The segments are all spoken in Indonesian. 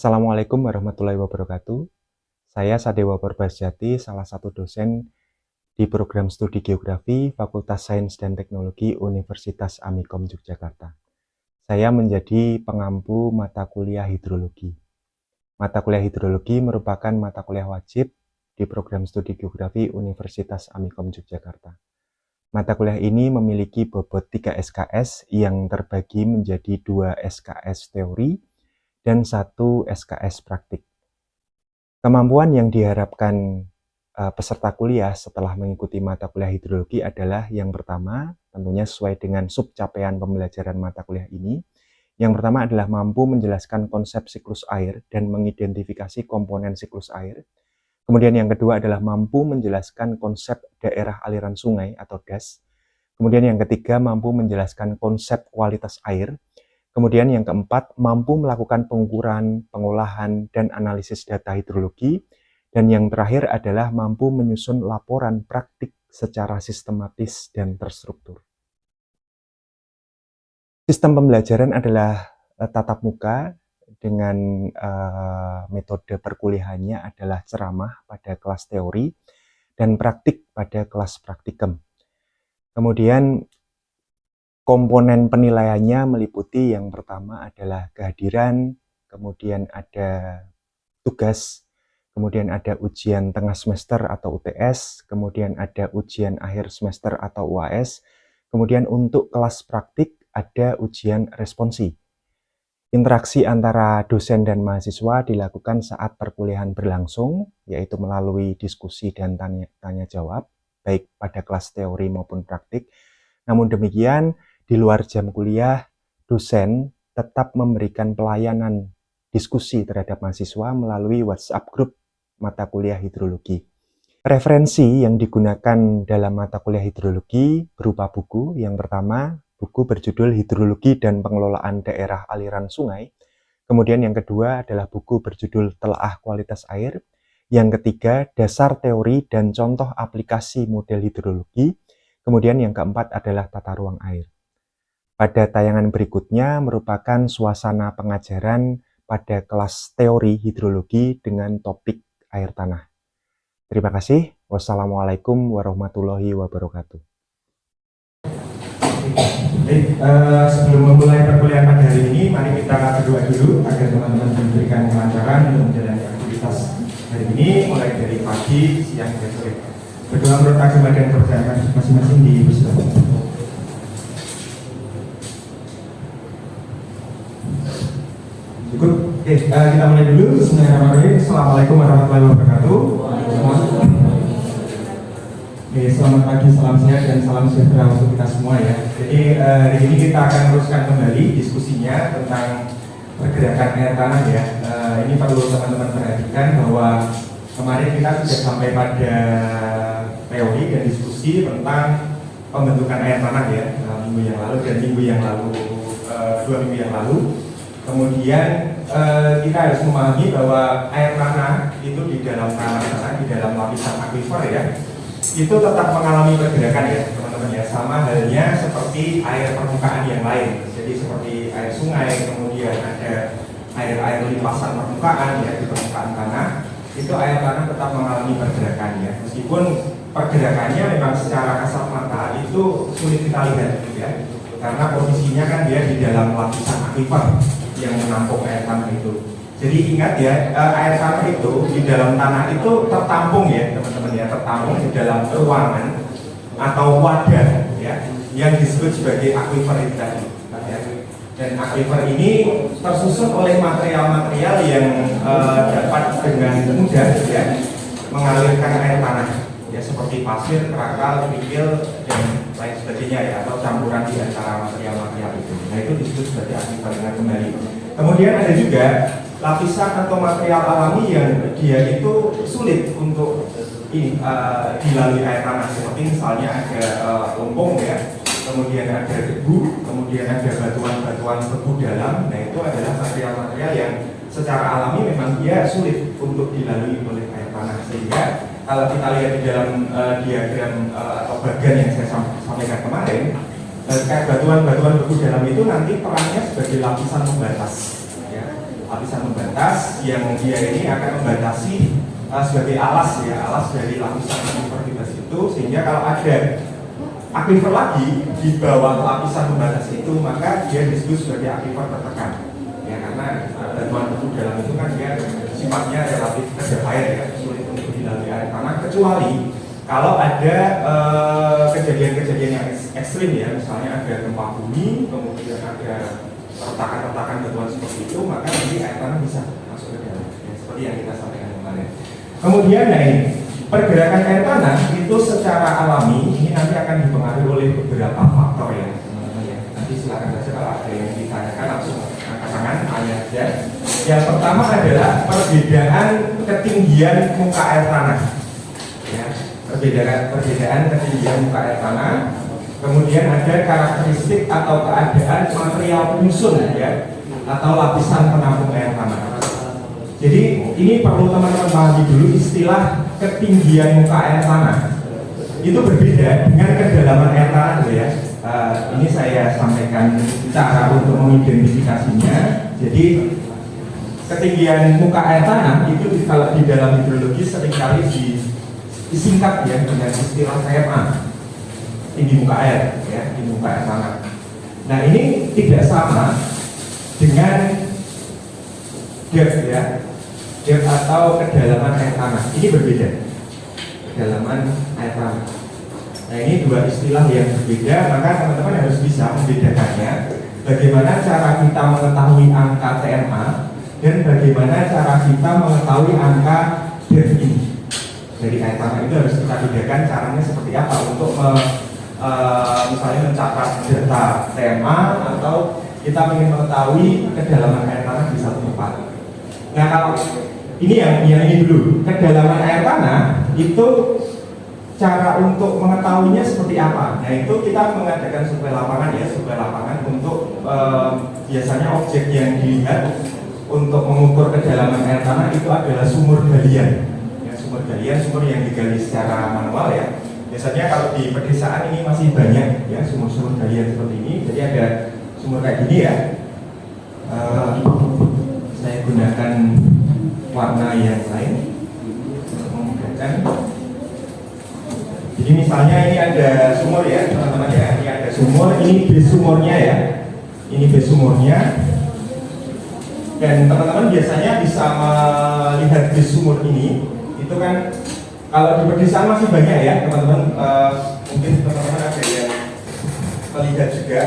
Assalamualaikum warahmatullahi wabarakatuh. Saya Sadewa Purbasjati, salah satu dosen di program studi Geografi Fakultas Sains dan Teknologi Universitas Amikom Yogyakarta. Saya menjadi pengampu mata kuliah hidrologi. Mata kuliah hidrologi merupakan mata kuliah wajib di program studi Geografi Universitas Amikom Yogyakarta. Mata kuliah ini memiliki bobot 3 SKS yang terbagi menjadi 2 SKS teori dan 1 SKS praktik. Kemampuan yang diharapkan peserta kuliah setelah mengikuti mata kuliah hidrologi adalah yang pertama, tentunya sesuai dengan subcapaian pembelajaran mata kuliah ini. Yang pertama adalah mampu menjelaskan konsep siklus air dan mengidentifikasi komponen siklus air. Kemudian yang kedua adalah mampu menjelaskan konsep daerah aliran sungai atau DAS. Kemudian yang ketiga mampu menjelaskan konsep kualitas air. Kemudian yang keempat, mampu melakukan pengukuran, pengolahan, dan analisis data hidrologi. Dan yang terakhir adalah mampu menyusun laporan praktik secara sistematis dan terstruktur. Sistem pembelajaran adalah tatap muka dengan metode perkuliahannya adalah ceramah pada kelas teori dan praktik pada kelas praktikum. Kemudian komponen penilaiannya meliputi yang pertama adalah kehadiran, kemudian ada tugas, kemudian ada ujian tengah semester atau UTS, kemudian ada ujian akhir semester atau UAS, kemudian untuk kelas praktik ada ujian responsi. Interaksi antara dosen dan mahasiswa dilakukan saat perkuliahan berlangsung, yaitu melalui diskusi dan tanya jawab, baik pada kelas teori maupun praktik. Namun demikian, di luar jam kuliah, dosen tetap memberikan pelayanan diskusi terhadap mahasiswa melalui WhatsApp Group mata kuliah hidrologi. Referensi yang digunakan dalam mata kuliah hidrologi berupa buku. Yang pertama, buku berjudul Hidrologi dan Pengelolaan Daerah Aliran Sungai. Kemudian yang kedua adalah buku berjudul Telaah Kualitas Air. Yang ketiga, Dasar Teori dan Contoh Aplikasi Model Hidrologi. Kemudian yang keempat adalah Tata Ruang Air. Pada tayangan berikutnya merupakan suasana pengajaran pada kelas teori hidrologi dengan topik air tanah. Terima kasih. Wassalamualaikum warahmatullahi wabarakatuh. Sebelum memulai perkuliahan pada hari ini, mari kita berdoa dulu agar teman-teman diberikan kelancaran untuk menjalani aktivitas hari ini, mulai dari pagi, siang, dan sore. Berdoa menurut agama dan kepercayaan masing-masing di Islam. Cukup. Kita mulai dulu. Bismillahirrahmanirrahim. Assalamualaikum warahmatullahi wabarakatuh. Selamat pagi, salam sehat dan salam sejahtera untuk kita semua ya. Jadi hari ini kita akan teruskan kembali diskusinya tentang pergerakan air tanah ya. Ini perlu teman-teman perhatikan bahwa kemarin kita sudah sampai pada teori dan diskusi tentang pembentukan air tanah ya, minggu yang lalu dan minggu yang lalu, 2 minggu yang lalu. Kemudian kita harus memahami bahwa air tanah itu di dalam tanah, di dalam lapisan akuifer ya, itu tetap mengalami pergerakan ya teman-teman ya, sama halnya seperti air permukaan yang lain. Jadi seperti air sungai, kemudian ada air-air limpasan permukaan ya di permukaan tanah, itu air tanah tetap mengalami pergerakan ya, meskipun pergerakannya memang secara kasat mata itu sulit kita lihat gitu ya, karena posisinya kan dia di dalam lapisan akuifer yang menampung air tanah itu. Jadi ingat ya, air tanah itu di dalam tanah itu tertampung ya teman-teman ya, tertampung di dalam ruangan atau wadah ya, yang disebut sebagai akuifer itu tadi ya. Dan akuifer ini tersusun oleh material-material yang dapat dengan mudah ya mengalirkan air tanah ya, seperti pasir, kerakal, kerikil, dan lain sebagainya ya, atau campuran di antara material-material itu. Nah itu disebut sebagai akuifer dengan kembali. Kemudian ada juga lapisan atau material alami yang dia itu sulit untuk dilalui air tanah, seperti misalnya ada lumpung ya, kemudian ada debu, kemudian ada batuan-batuan beku dalam. Nah itu adalah material-material yang secara alami memang dia sulit untuk dilalui oleh air tanah, sehingga kalau kita lihat di dalam diagram atau bagian yang saya sampaikan kemarin, kayak batuan-batuan beku dalam itu nanti perannya sebagai lapisan pembatas ya, lapisan pembatas yang dia ini akan membatasi sebagai alas ya, alas dari lapisan aquifer kita situ, sehingga kalau ada aquifer lagi di bawah lapisan pembatas itu maka dia disebut sebagai aquifer tertekan ya, karena bantuan tebu dalam itu kan dia sifatnya relatif kedap air ya, sulit untuk dilalui air tanah, kecuali kalau ada kejadian-kejadian yang ekstrim ya, misalnya ada gempa bumi, kemudian ada retakan-retakan batuan seperti itu, maka nanti air tanah bisa masuk ke dalam ya, seperti yang kita sampaikan kemarin. Kemudian nah ini pergerakan air tanah itu secara alami ini nanti akan dipengaruhi oleh beberapa faktor ya teman-teman ya. Nanti silakan saja kalau ada yang ditanyakan langsung angkat tangan tanya aja. Yang pertama adalah perbedaan ketinggian muka air tanah ya, perbedaan ketinggian muka air tanah. Kemudian ada karakteristik atau keadaan material penyusun ya, atau lapisan penampung air tanah. Jadi ini perlu teman-teman pahami dulu istilah ketinggian muka air tanah itu berbeda dengan kedalaman air tanah ya. Ini saya sampaikan cara untuk mengidentifikasinya. Jadi ketinggian muka air tanah itu kalau di dalam hidrologi seringkali disingkat ya dengan istilah TMA, tinggi muka air ya, tinggi muka air tanah. Nah ini tidak sama dengan depth ya, depth atau kedalaman air tanah. Ini berbeda, kedalaman air tanah. Nah ini dua istilah yang berbeda, maka teman-teman harus bisa membedakannya. Bagaimana cara kita mengetahui angka TMA dan bagaimana cara kita mengetahui angka depth ini dari air tanah, itu harus kita bedakan caranya seperti apa untuk misalnya mencatat data TMA atau kita ingin mengetahui kedalaman air tanah di satu tempat. Nah kalau ini yang ini dulu, kedalaman air tanah itu cara untuk mengetahuinya seperti apa. Nah itu kita mengadakan survei lapangan ya, survei lapangan untuk biasanya objek yang dilihat untuk mengukur kedalaman air tanah itu adalah sumur galian ya, sumur galian, sumur yang digali secara manual ya. Biasanya kalau di pedesaan ini masih banyak ya sumur-sumur galian seperti ini. Jadi ada sumur kayak gini ya, saya gunakan warna yang lain untuk memudahkan. Jadi misalnya ini ada sumur ya teman-teman ya, ini ada sumur, ini base sumurnya ya, ini base sumurnya. Dan teman-teman biasanya bisa melihat base sumur ini, itu kan kalau di pedesaan masih banyak ya teman-teman, mungkin teman-teman ada yang melihat juga.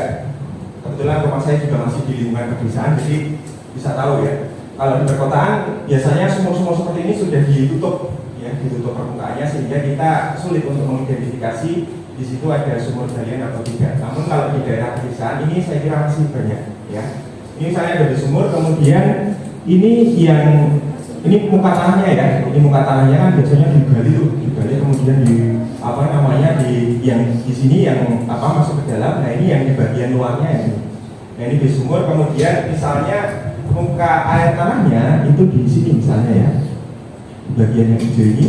Kebetulan rumah saya juga masih di lingkungan pedesaan, jadi bisa tahu ya. Kalau di perkotaan biasanya sumur-sumur seperti ini sudah ditutup ya, ditutup permukaannya sehingga kita sulit untuk mengidentifikasi di situ ada sumur galian atau tidak. Namun kalau di daerah pedesaan ini saya kira masih banyak ya. Ini saya ada di sumur, kemudian ini yang ini muka tanahnya ya. Ini muka tanahnya kan biasanya digali tuh, digali kemudian di apa namanya di yang di sini yang apa masuk ke dalam. Nah ini yang di bagian luarnya ini. Nah ini di sumur, kemudian misalnya muka air tanahnya itu di sini misalnya ya, bagian yang hijau ini.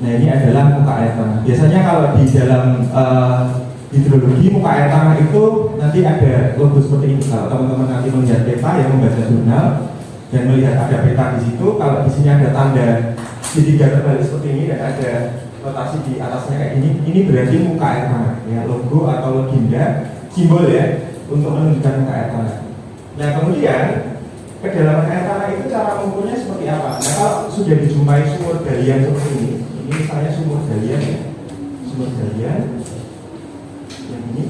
Nah ini adalah muka air tanah. Biasanya kalau di dalam hidrologi muka air tanah itu nanti ada logo seperti ini. Kalau teman-teman nanti melihat peta yang membaca jurnal dan melihat ada peta di situ, kalau di sini ada tanda segitiga terbalik seperti ini dan ada rotasi di atasnya kayak ini berarti muka air tanah ya, logo atau legenda, simbol ya untuk menunjukkan muka air tanah. Nah kemudian kedalaman air tanah itu cara mengukurnya seperti apa? Nah kalau sudah dijumpai sumur galian seperti ini misalnya sumur galian ya, sumur galian yang ini,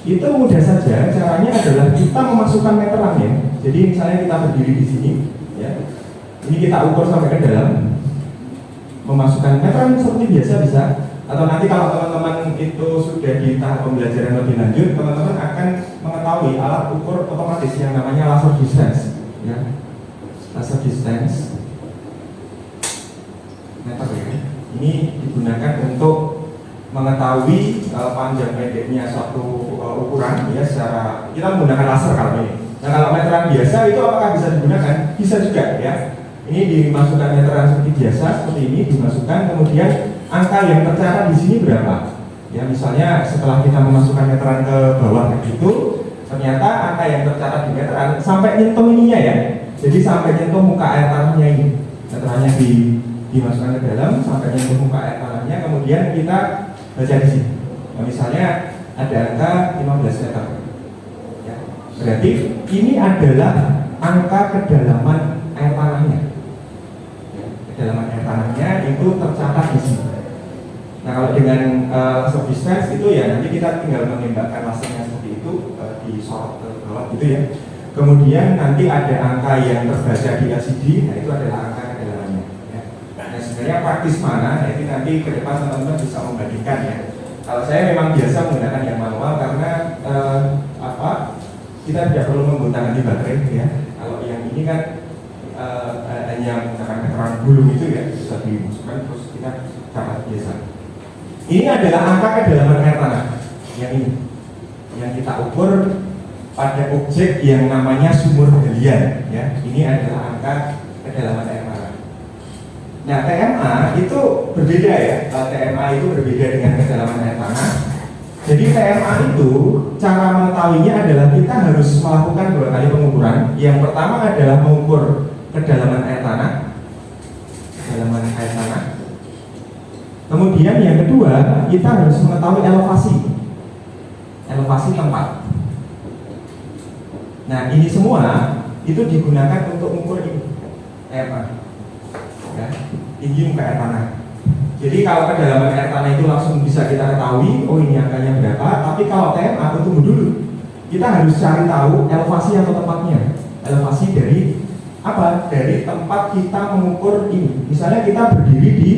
itu mudah saja. Caranya adalah kita memasukkan meteran ya. Jadi misalnya kita berdiri di sini ya, ini kita ukur sampai ke dalam, memasukkan meteran seperti biasa bisa. Atau nanti kalau teman-teman itu sudah di tahap pembelajaran lebih lanjut, teman-teman akan mengetahui alat ukur otomatis yang namanya laser distance ya. Laser distance meter ya. Ini digunakan untuk mengetahui panjang pendeknya suatu ukuran ya, secara kita menggunakan laser kalau ini. Nah kalau meteran biasa itu apakah bisa digunakan? Bisa juga ya. Ini dimasukkan meteran seperti biasa, seperti ini dimasukkan, kemudian angka yang tercatat di sini berapa? Ya misalnya setelah kita memasukkan meteran ke bawah kayak gitu, ternyata angka yang tercatat di meteran sampai nyentuh ininya ya, Jadi sampai nyentuh muka air tanahnya ini, meterannya dimasukkan ke dalam sampai nyentuh muka air tanahnya, kemudian kita baca di sini. Nah, misalnya ada angka 15 meter. Ya. Berarti ini adalah angka kedalaman air tanahnya. Ya, kedalaman air tanahnya itu tercatat di sini. Nah, kalau dengan laser distance itu ya nanti kita tinggal menembakkan lasernya seperti itu disorot ke bawah gitu ya. Kemudian nanti ada angka yang terbaca di LCD, nah itu adalah angka kedalamannya. Ya. Nah, sebenarnya praktis mana? Nah, itu nanti ke depan teman-teman bisa membandingkan ya. Kalau saya memang biasa menggunakan yang manual karena kita tidak perlu menggunakan di baterai ya. Kalau yang ini kan hanya menggunakan meteran gulung itu ya, bisa dimasukkan terus kita catat biasa. Ini adalah angka kedalaman air tanah yang ini, yang kita ukur pada objek yang namanya sumur galian. Ya, ini adalah angka kedalaman air tanah. Nah, TMA itu berbeda ya. TMA itu berbeda dengan kedalaman air tanah. Jadi TMA itu cara mengetahuinya adalah kita harus melakukan 2 kali pengukuran. Yang pertama adalah mengukur kedalaman air tanah, kedalaman air tanah. Kemudian yang kedua, kita harus mengetahui elevasi tempat. Nah, ini semua itu digunakan untuk mengukur ini TMA, ya, tinggi muka air tanah. Jadi kalau kedalaman air tanah itu langsung bisa kita ketahui, oh ini angkanya berapa. Tapi kalau TMA, tunggu dulu, kita harus cari tahu elevasi atau tempatnya. Elevasi dari apa? Dari tempat kita mengukur ini. Misalnya kita berdiri di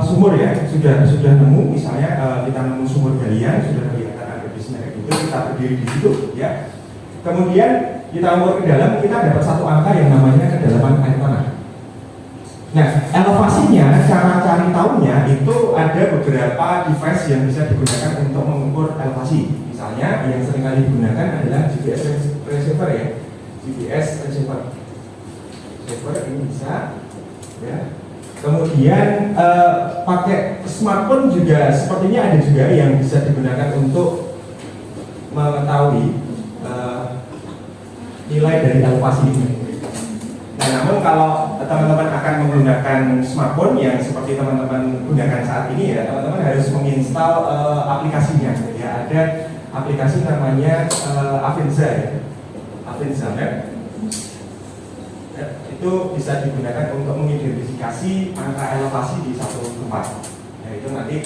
sumur ya, sudah nemu misalnya kita nemu sumur galian, sudah kelihatan ada di sini gitu, kita berdiri di situ ya. Kemudian kita ukur ke dalam, kita dapat satu angka yang namanya kedalaman air tanah. Nah, elevasinya, cara cari tahunya itu ada beberapa device yang bisa digunakan untuk mengukur elevasi. Misalnya yang sering kali digunakan adalah GPS receiver ya, GPS receiver. Receiver ini bisa ya. Kemudian pakai smartphone juga sepertinya ada juga yang bisa digunakan untuk mengetahui nilai dari elevasi ini. Nah, namun kalau teman-teman akan menggunakan smartphone yang seperti teman-teman gunakan saat ini ya, teman-teman harus menginstal aplikasinya. Ya, ada aplikasi namanya Avenza ya, Avenza Map. Itu bisa digunakan untuk mengidentifikasi angka elevasi di satu tempat. Ya, itu nanti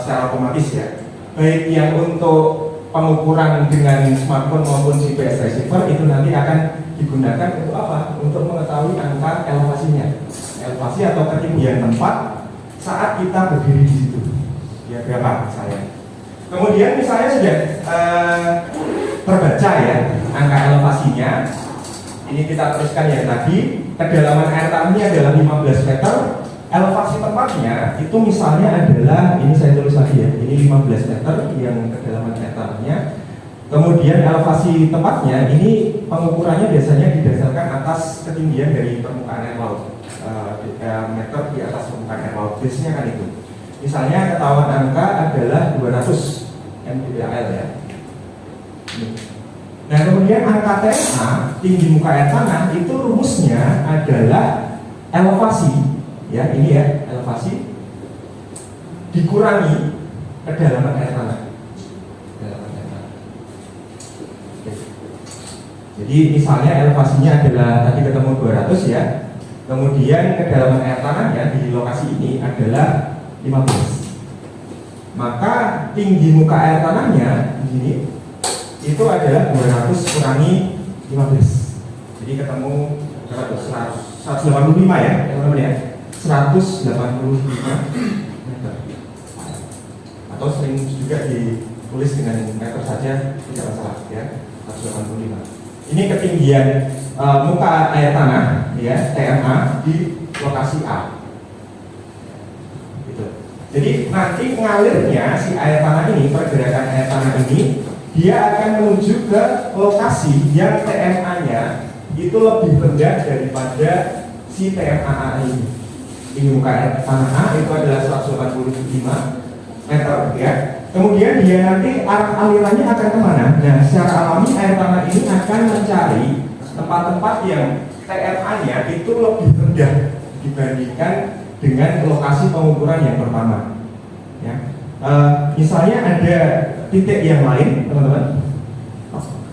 secara otomatis ya. Baik yang untuk pengukuran dengan smartphone maupun GPS receiver itu nanti akan digunakan untuk apa? Untuk mengetahui angka elevasinya, elevasi atau ketinggian tempat saat kita berdiri di situ. Ya berapa misalnya. Kemudian misalnya sudah terbaca ya angka elevasinya. Ini kita teruskan yang tadi, kedalaman air tanahnya adalah 15 meter, elevasi tempatnya itu misalnya adalah, ini saya tulis lagi ya, ini 15 meter yang kedalaman air tanahnya. Kemudian elevasi tempatnya, ini pengukurannya biasanya didasarkan atas ketinggian dari permukaan air laut, meter di atas permukaan air laut, biasanya kan itu. Misalnya ketahuan angka adalah 200 mdpl ya. Nah, kemudian angka TMA, tinggi muka air tanah, itu rumusnya adalah elevasi, ya ini ya, elevasi dikurangi kedalaman air tanah. Kedalaman air tanah. Jadi misalnya elevasinya adalah tadi ketemu 200 ya, kemudian kedalaman air tanahnya di lokasi ini adalah 15. Maka tinggi muka air tanahnya di sini itu adalah 200 kurangi 15. Jadi ketemu 185 ya, teman-teman ya. 185 meter. Atau sering juga ditulis dengan meter saja, tidak masalah ya. 185. Ini ketinggian muka air tanah ya, TMA di lokasi A. Gitu. Jadi nanti ngalirnya si air tanah ini, pergerakan air tanah ini, dia akan menuju ke lokasi yang TMA-nya itu lebih rendah daripada si TMA ini. Ini muka air tanah A itu adalah 185 meter ya. Kemudian dia nanti arah alirannya akan kemana? Nah, secara alami air tanah ini akan mencari tempat-tempat yang TMA-nya itu lebih rendah dibandingkan dengan lokasi pengukuran yang pertama. Ya. Misalnya ada titik yang lain, teman-teman.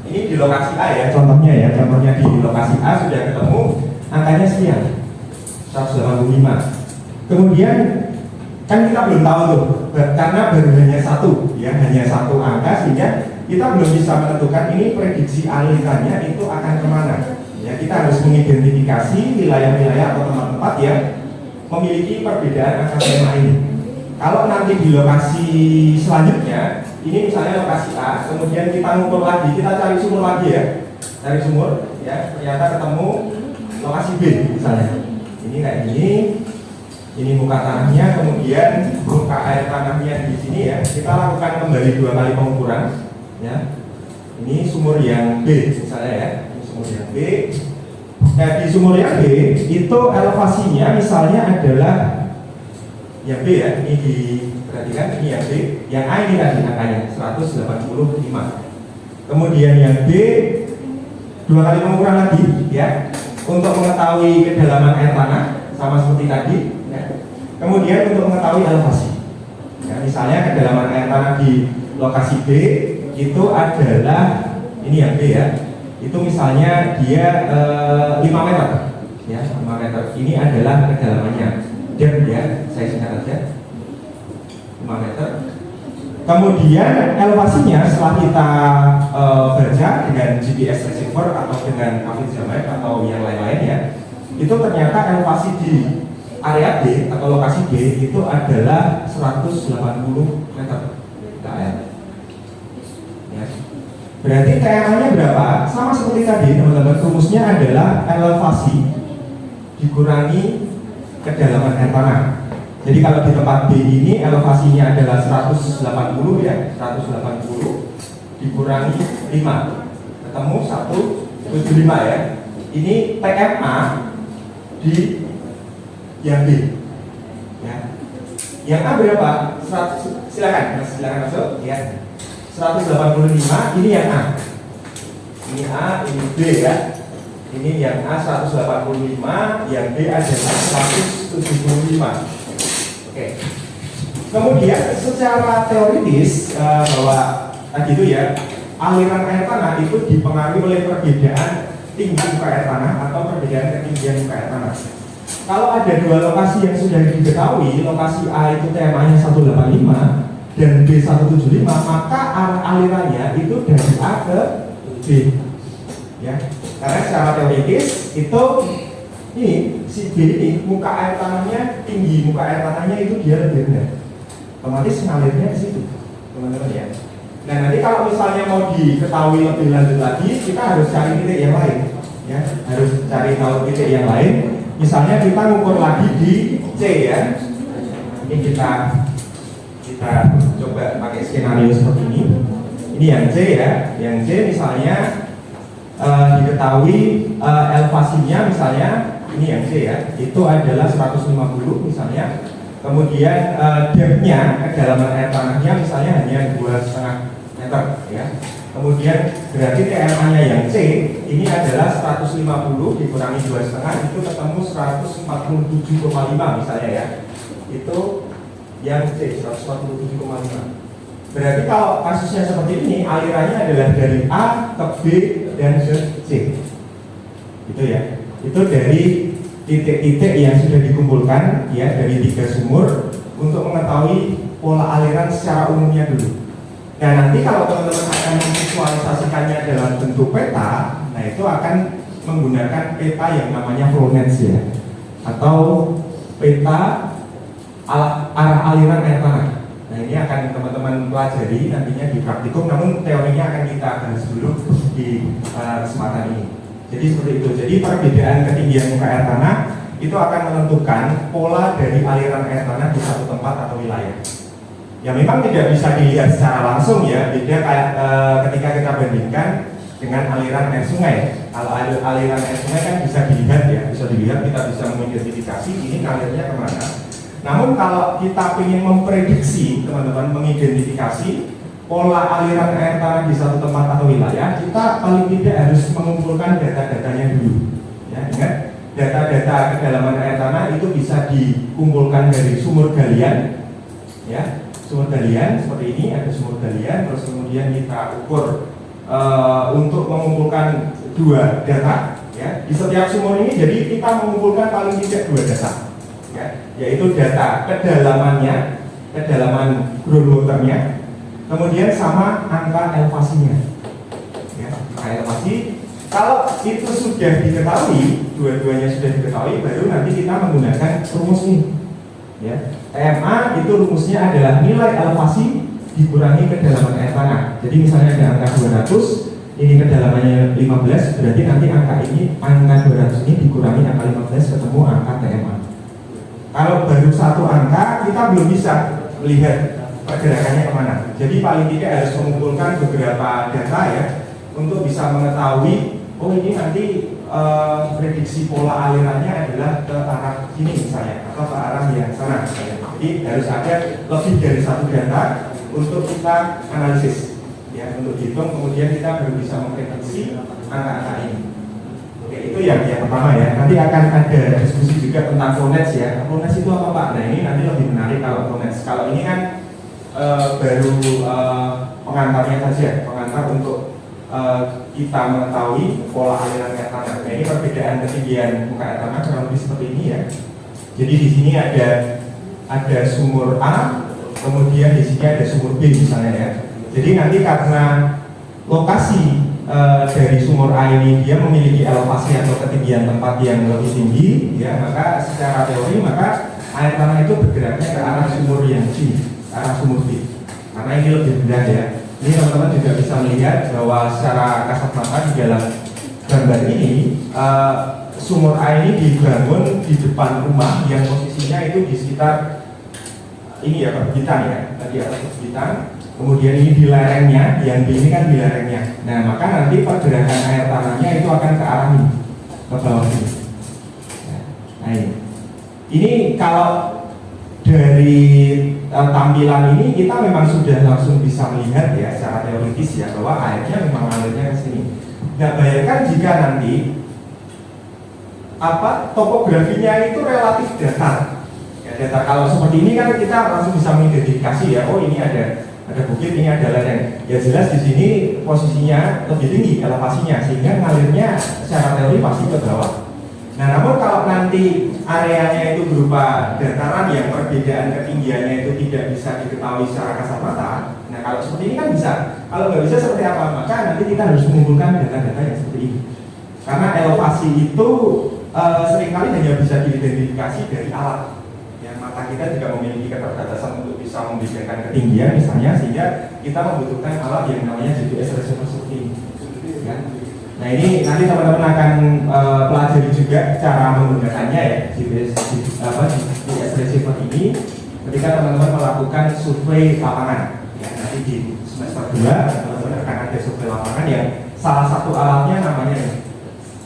Ini di lokasi A ya, contohnya di lokasi A sudah ketemu angkanya sekian, 185. Kemudian kan kita belum tahu tuh, karena baru hanya satu angka, sehingga kita belum bisa menentukan ini prediksi alirannya itu akan kemana. Ya, kita harus mengidentifikasi wilayah-wilayah atau tempat-tempat yang memiliki perbedaan angka TMA ini. Kalau nanti di lokasi selanjutnya, ini misalnya lokasi A, kemudian kita ngukur lagi, kita cari sumur lagi ya, ternyata ketemu lokasi B misalnya. Ini kayak gini. Ini muka tanahnya, kemudian muka air tanahnya di sini ya. Kita lakukan kembali 2 kali pengukuran. Ya. Ini sumur yang B misalnya ya. Ini sumur yang B. Nah di sumur yang B itu elevasinya misalnya adalah yang B ya. Ini diperhatikan ini yang B. Yang A ini tadi angkanya 185. Kemudian yang B 2 kali pengukuran lagi ya. Untuk mengetahui kedalaman air tanah sama seperti tadi. Kemudian untuk mengetahui elevasi, ya, misalnya kedalaman air tanah di lokasi B itu adalah ini yang B ya, itu misalnya dia 5 meter, ya 5 meter. Ini adalah kedalamannya, depth ya, saya singkat aja 5 meter. Kemudian elevasinya setelah kita baca dengan GPS receiver atau dengan Aviza Map atau yang lain-lain ya, itu ternyata elevasi di area B atau lokasi B itu adalah 180 meter KM. Ya. Berarti TMA-nya berapa? Sama seperti tadi teman-teman, rumusnya adalah elevasi dikurangi kedalaman air tanah. Jadi kalau di tempat B ini elevasinya adalah 180 ya, 180 dikurangi 5, ketemu 175 ya. Ini TMA di yang B, ya. Yang A berapa? 100, silakan masuk, ya. 185, ini yang A. Ini A, ini B ya. Ini yang A 185, yang B adalah 175. Oke. Kemudian secara teoritis bahwa tadi itu ya, aliran air tanah itu dipengaruhi oleh perbedaan tinggi muka air tanah atau perbedaan ketinggian muka air tanah. Kalau ada 2 lokasi yang sudah diketahui, lokasi A itu TMA-nya 185 dan B 175, maka arah alirannya itu dari A ke B. Ya. Karena secara teoritis itu ini si B ini muka air tanahnya tinggi, muka air tanahnya itu dia lebih rendah. Otomatis ngalirnya ke situ, teman-teman ya. Nah nanti kalau misalnya mau diketahui lebih lanjut lagi, kita harus cari titik yang lain, ya. Harus cari tahu titik yang lain. Misalnya kita ngukur lagi di C ya. Ini kita coba pakai skenario seperti ini. Ini yang C ya. Yang C misalnya diketahui elevasinya misalnya ini yang C ya. Itu adalah 150 misalnya. Kemudian depth-nya kedalaman air tanahnya misalnya hanya 2,5 meter ya. Kemudian berarti TMA-nya yang C ini adalah 150 dikurangi 2,5 itu ketemu 147,5 misalnya ya. Itu yang C 147,5. Berarti kalau kasusnya seperti ini alirannya adalah dari A ke B dan ke C. Itu ya. Itu dari titik-titik yang sudah dikumpulkan ya dari 3 sumur untuk mengetahui pola aliran secara umumnya dulu. Nah nanti kalau teman-teman akan memvisualisasikannya dalam bentuk peta, nah itu akan menggunakan peta yang namanya Flownet ya, atau peta arah aliran air tanah. Nah ini akan teman-teman pelajari nantinya di praktikum, namun teorinya akan kita bahas dulu di kesempatan ini. Jadi seperti itu. Jadi perbedaan ketinggian muka air tanah itu akan menentukan pola dari aliran air tanah di satu tempat atau wilayah. Ya memang tidak bisa dilihat secara langsung ya, beda kayak ketika kita bandingkan dengan aliran air sungai. Kalau aliran air sungai kan bisa dilihat ya, kita bisa mengidentifikasi ini ngalirnya kemana. Namun kalau kita ingin memprediksi, teman-teman mengidentifikasi pola aliran air tanah di satu tempat atau wilayah, kita paling tidak harus mengumpulkan data-datanya dulu. Ya, ingat, data-data kedalaman air tanah itu bisa dikumpulkan dari sumur galian, ya, sumur galian seperti ini, ada sumur galian, terus kemudian kita ukur untuk mengumpulkan dua data, ya, di setiap sumur ini. Jadi kita mengumpulkan paling tidak dua data, ya, yaitu data kedalamannya, kedalaman groundwaternya, kemudian sama angka elevasinya, ya, angka elevasi. Kalau itu sudah diketahui, dua-duanya sudah diketahui, baru nanti kita menggunakan rumus ini, ya. TMA itu rumusnya adalah nilai elevasi dikurangi kedalaman air tanah. Jadi misalnya ada angka 200, ini kedalamannya 15, berarti nanti angka 200 ini dikurangi angka 15 ketemu angka TMA. Kalau baru satu angka, kita belum bisa melihat pergerakannya kemana. Jadi paling tidak harus mengumpulkan beberapa data, ya, untuk bisa mengetahui, oh ini nanti prediksi pola alirannya adalah ke arah sini misalnya, atau ke arah yang sana misalnya. Jadi harus ada lebih dari satu data untuk kita analisis, ya, untuk dihitung, kemudian kita baru bisa memprediksi angka-angka ini. Oke, itu yang pertama, ya. Nanti akan ada diskusi juga tentang Flownet, ya. Flownet itu apa, Pak? Nah, ini nanti lebih menarik kalau Flownet. Kalau ini kan baru pengantarnya saja, pengantar untuk kita mengetahui pola aliran air tanah. Nah, ini perbedaan ketinggian muka air tanah kurang lebih seperti ini, ya. Jadi di sini ada sumur A, kemudian di sini ada sumur B misalnya, ya. Jadi nanti karena lokasi dari sumur A ini dia memiliki elevasi atau ketinggian tempat yang lebih tinggi, ya, maka secara teori maka air tanah itu bergeraknya ke arah sumur yang C, ke arah sumur B. Karena ini lebih rendah, ya. Ini teman-teman juga bisa melihat bahwa secara kasat mata di dalam gambar ini sumur air ini dibangun di depan rumah yang posisinya itu di sekitar ini, ya, perbukitan, ya, tadi atas perbukitan. Kemudian ini di lerengnya, yang ini kan di lerengnya. Nah, maka nanti pergerakan air tanahnya itu akan ke arah ini, ke bawah ini. Nah, ini kalau dari tampilan ini kita memang sudah langsung bisa melihat, ya, secara teoritis, ya, bahwa airnya memang mengalirnya ke sini. Nah, bayangkan jika nanti topografinya itu relatif datar, ya, datar. Kalau seperti ini kan kita langsung bisa mengidentifikasi, ya, oh ini ada bukit, ini ada lereng. Ya, jelas di sini posisinya lebih tinggi elevasinya, sehingga ngalirnya secara teori pasti ke bawah. Nah, namun kalau nanti areanya itu berupa dataran yang perbedaan ketinggiannya itu tidak bisa diketahui secara kasat mata, nah kalau seperti ini kan bisa. Kalau nggak bisa seperti apa? Maka nanti kita harus mengumpulkan data-data yang seperti ini. Karena elevasi itu seringkali hanya bisa diidentifikasi dari alat. Yang mata kita juga memiliki keterbatasan untuk bisa membedakan ketinggian misalnya, sehingga kita membutuhkan alat yang namanya GPS receiver seperti ini. Ya. Nah, ini nanti teman-teman akan pelajari juga cara menggunakannya, ya, GPS receiver ini ketika teman-teman melakukan survei lapangan, ya. Nanti di semester 2 teman-teman akan ada survei lapangan yang salah satu alatnya namanya,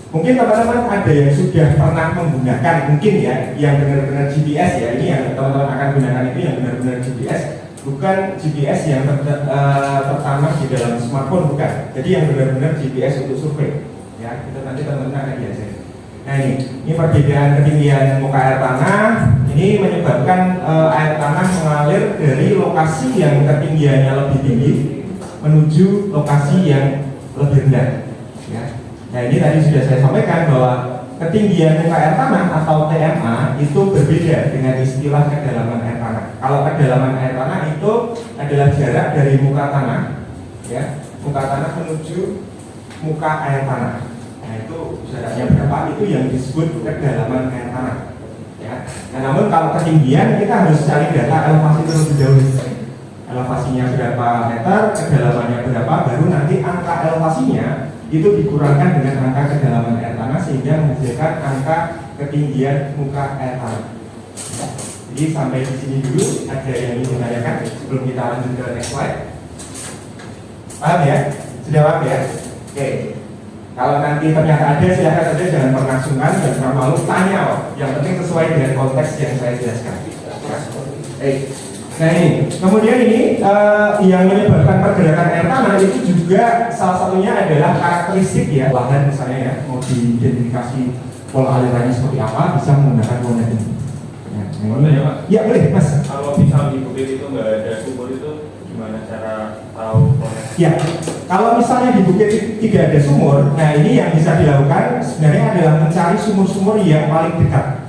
mungkin teman-teman ada yang sudah pernah menggunakan, mungkin, ya, yang benar-benar GPS, ya. Ini yang teman-teman akan gunakan itu yang benar-benar GPS, bukan GPS yang tertanam di dalam smartphone, bukan. Jadi yang benar-benar GPS untuk survei, ya. Itu nanti teman-teman akan diajari. Nah, ini perbedaan ketinggian muka air tanah. Ini menyebabkan air tanah mengalir dari lokasi yang ketinggiannya lebih tinggi menuju lokasi yang lebih rendah, ya. Nah, ini tadi sudah saya sampaikan bahwa ketinggian muka air tanah atau TMA itu berbeda dengan istilah kedalaman air tanah. Kalau kedalaman air tanah itu adalah jarak dari muka tanah, ya, muka tanah menuju muka air tanah. Nah, itu jaraknya berapa, itu yang disebut kedalaman air tanah, ya. Nah, namun kalau ketinggian kita harus cari data elevasi terlebih dahulu. Elevasinya berapa meter, kedalamannya berapa, baru nanti angka elevasinya itu dikurangkan dengan angka kedalaman air tanah sehingga menghasilkan angka ketinggian muka air tanah. Jadi sampai di sini dulu. Ada yang ingin ditanyakan sebelum kita lanjut ke next slide? Paham, ya? Sudah paham, ya? Oke. Kalau nanti ternyata ada, silahkan saja, jangan pernah sungkan, jangan malu, tanya. Yang penting sesuai dengan konteks yang saya jelaskan. Nah ini, kemudian ini yang menyebabkan pergerakan air tanah itu juga salah satunya adalah karakteristik ya lahan misalnya ya, mau diidentifikasi pola alirannya seperti apa bisa menggunakan warna ini. Boleh ya Pak? Ya boleh Mas. Kalau misal di bukit itu nggak ada sumur itu gimana cara tahu proses? Ya, kalau misalnya di bukit tidak ada sumur, nah ini yang bisa dilakukan sebenarnya adalah mencari sumur-sumur yang paling dekat.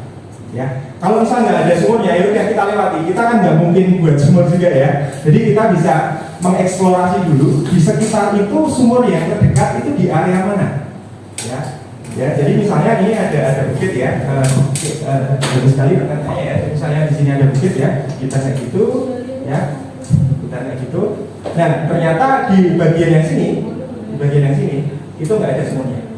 Ya, kalau misalnya nggak ada sumurnya, ya udah kita lewati. Kita kan nggak mungkin buat sumur juga ya. Jadi kita bisa mengeksplorasi dulu di sekitar itu sumur yang terdekat itu di area mana. Ya, jadi misalnya ini ada bukit ya, bagus sekali pertanyaannya ya. Misalnya di sini ada bukit ya, kita kayak gitu, ya, kita kayak gitu. Nah, ternyata di bagian yang sini itu nggak ada sumurnya.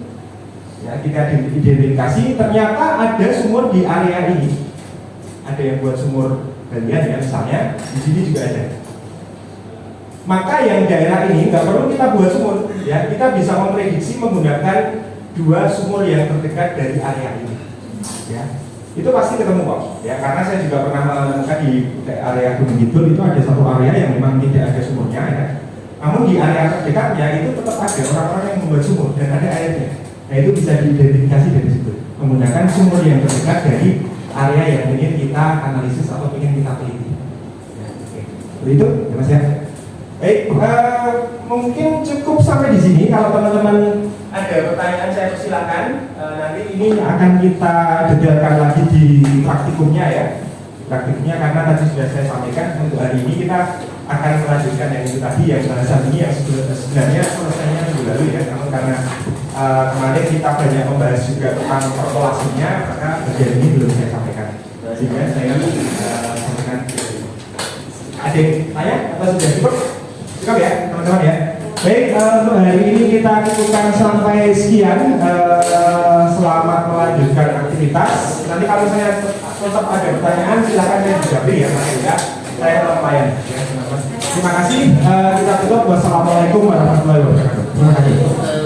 Ya, kita identifikasi ternyata ada sumur di area ini. Ada yang buat sumur galian ya, misalnya di sini juga ada. Maka yang daerah ini nggak perlu kita buat sumur, ya, kita bisa memprediksi menggunakan dua sumur yang terdekat dari area ini, ya, itu pasti ketemu kok, ya, karena saya juga pernah menemukan di area Gunung Kidul itu ada satu area yang memang tidak ada sumurnya, ya, namun di area terdekatnya itu tetap ada orang-orang yang membuat sumur dan ada airnya, nah itu bisa diidentifikasi dari situ, menggunakan sumur yang terdekat dari area yang ingin kita analisis atau ingin kita teliti, ya, oke. Itu, ya Mas ya. Baik, mungkin cukup sampai di sini. Kalau teman-teman ada pertanyaan saya persilakan. Nanti ini akan kita detailkan lagi di praktikumnya ya. Praktikumnya karena tadi sudah saya sampaikan untuk hari ini kita akan melanjutkan yang itu tadi yang bahasan ini yang sebenarnya selesainya minggu lalu ya. Namun karena kemarin kita banyak membahas juga tentang perkolasinya, maka bagian ini belum saya sampaikan. Sehingga saya sampaikan. Ada yang tanya atau sudah cukup? Cukup ya teman-teman ya. Baik, untuk hari ini kita cukupkan sampai sekian. Selamat melanjutkan aktivitas. Nanti kalau saya tetap ada pertanyaan silahkan saya jawab ya, Mas Yuda. Saya tetap layan ya teman-teman. Terima kasih. Kita tutup. Wassalamualaikum warahmatullahi wabarakatuh. Terima kasih.